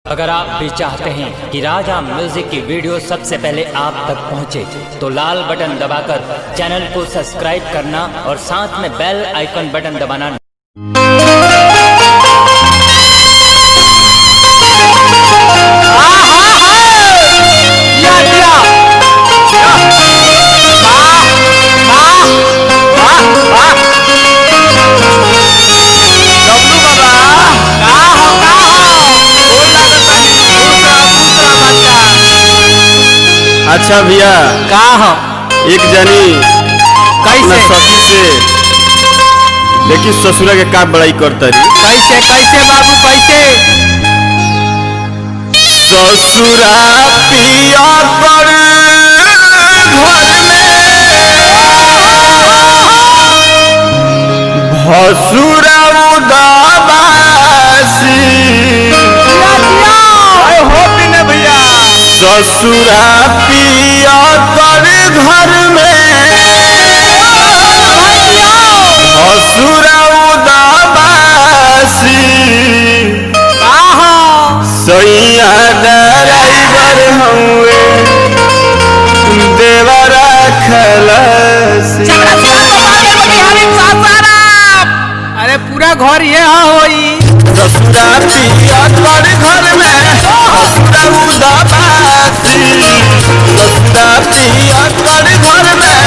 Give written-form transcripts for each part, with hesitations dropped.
अगर आप भी चाहते हैं कि राजा म्यूजिक की वीडियो सबसे पहले आप तक पहुंचे, तो लाल बटन दबाकर चैनल को सब्सक्राइब करना और साथ में बेल आइकन बटन दबाना। अच्छा भैया का हो एक जनी कैसे सखी से देखी ससुरा के का बड़ाई करता कैसे कैसे बाबू कैसे ससुरा पिया पर घर में भसुरा उदासी भैया ससुरा पिया कर घर में भसुरा उदासी सैया ड्राइवर हुए देवरा खलसी। अरे पूरा घर ये होई ससुरा पिया कर घर में भसुरा उदासी ससुरा पिया कर घर में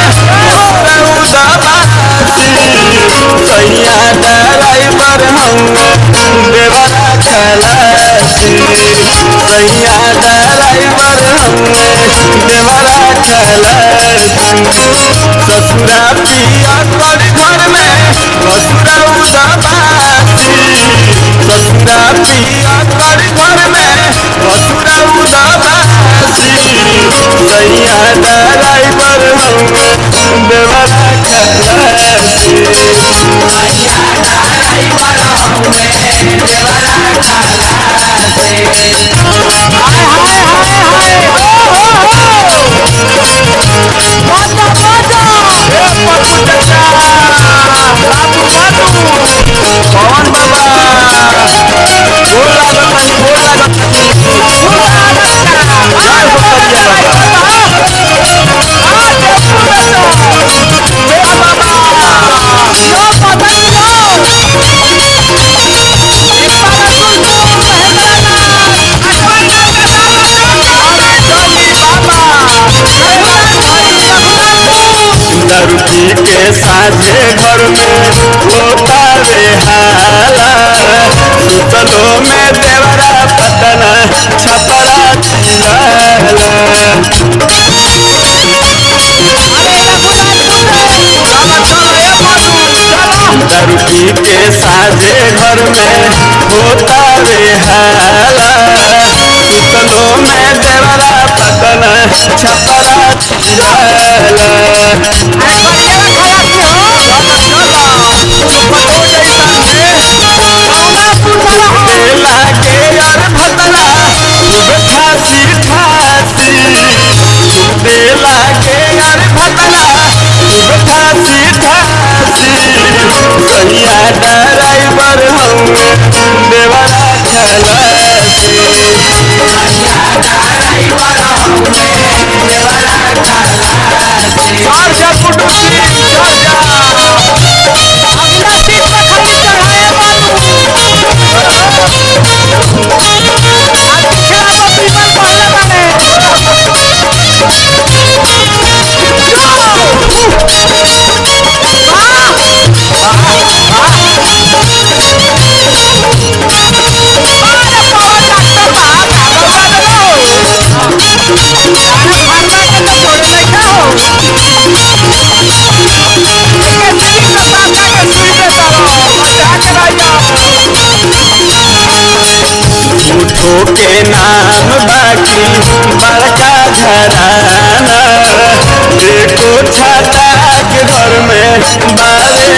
भसुरा उदासी सैया ड्राइवर हुए देवरा खलसी सैया ड्राइवर हुए देवरा खलसी ससुरा पिया कर घर में भसुरा उदासी ससुरा पिया कर घर में भसुरा उदासी सैया ड्राइवर हुए देवरा खलसी सैया ड्राइवर हुए देवरा खलसी। कौन लड़की के साझे घर में होता रे हाला सुतलो में देवरा पटना छपरा लड़की के साझे घर में होता रे हाला सुतलो में देवरा पटना छपरा सैया ड्राइवर हुए देवरा खलसी सैया ड्राइवर हुए देवरा खलसी। और सब कुटुंबी अगला सीट पर खाली चढ़ाए बाबू झूठो के नाम बाकी बड़का घराना देखो छाता के घर में बारे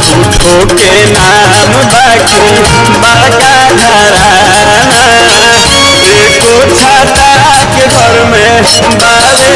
झूठो के नाम बाकी बड़का घराना देखो छाता के घर में बारे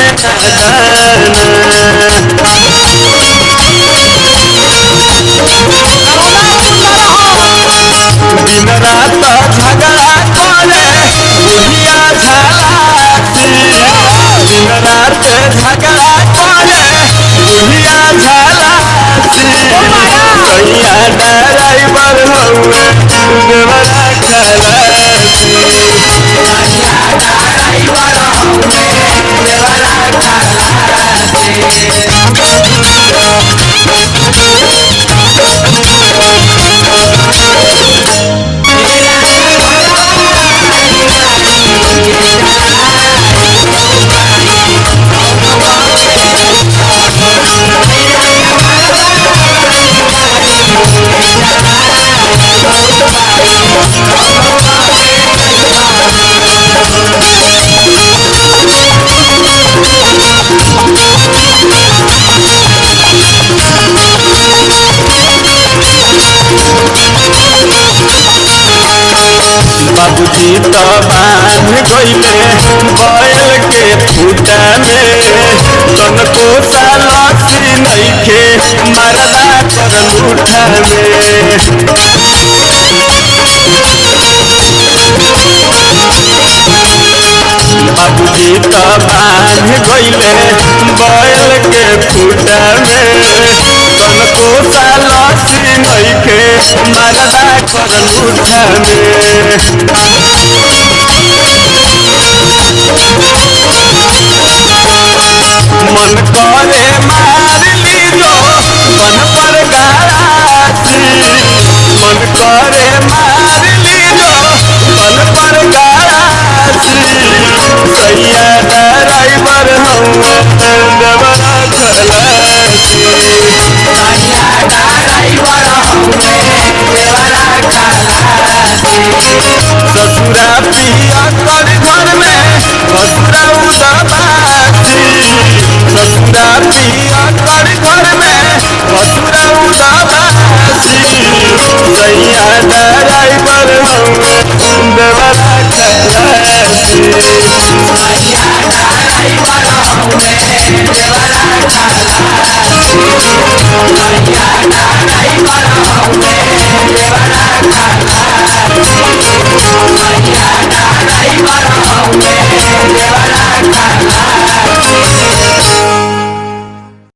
सैया ड्राइवर हउए देवरा खलासी। बाबूजी तो बांध गइले बैल के फूटा में, तनको सालसी नइखे मरदा कर लूठा में। बाबूजी तो बांध गइले बैल के फूटा में, तनको सालसी नइखे मरदा कर लूठा में। मन करे मार ली